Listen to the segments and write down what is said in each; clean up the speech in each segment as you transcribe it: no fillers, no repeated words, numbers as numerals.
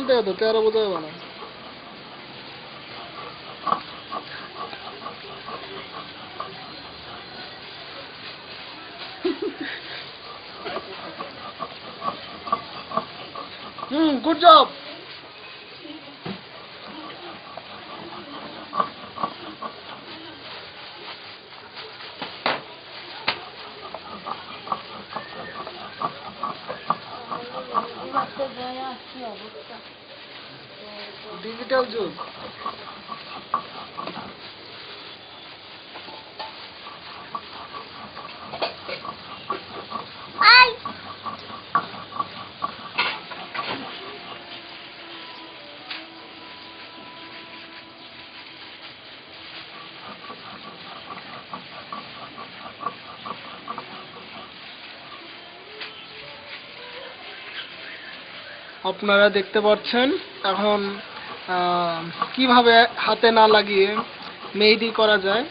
থেকে তো 13 বোঝাবে বানাও। Good job. ডিজিটাল যুগ। আপনারা দেখতে পাচ্ছেন এখন কিভাবে হাতে না লাগিয়ে মেহেদি করা যায়।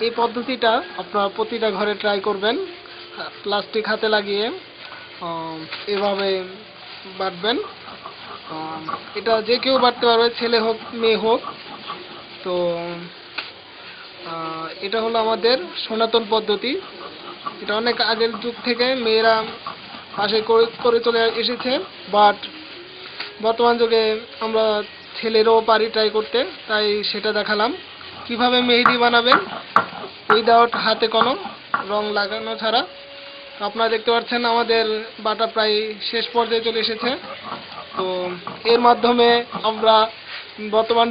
এই পদ্ধতিটা আপনারা প্রতিটা ঘরে ট্রাই করবেন। প্লাস্টিক হাতে লাগিয়ে এভাবে বাটবেন। এটা যে কেউ বাটতে পারবে, ছেলে হোক মেয়ে হোক। তো এটা হলো আমাদের সনাতন পদ্ধতি। এটা অনেক আগের যুগ থেকে মেয়েরা পাশে করে চলে এসেছে, বাট বর্তমান যুগে আমরা ছেলেরাও পারি ট্রাই করতে, তাই সেটা দেখালাম কিভাবে মেহেদি বানাবেন উইদাউট হাতে কোনো রং লাগানো ছাড়া। আপনারা দেখতে পাচ্ছেন আমাদের বাটা প্রায় শেষ পর্যায়ে চলে এসেছে। তো এর মাধ্যমে আমরা বর্তমান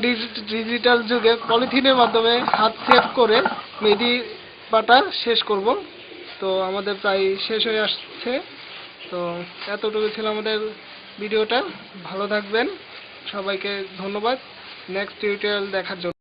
ডিজিটাল যুগে পলিথিনের মাধ্যমে হাত সেভ করে মেহেদি বাটা শেষ করব। তো আমাদের প্রায় শেষ হয়ে আসছে। তো এতটুকু ছিল আমাদের ভিডিওটা। ভালো থাকবেন, সবাইকে ধন্যবাদ নেক্সট টিউটোরিয়াল দেখার জন্য।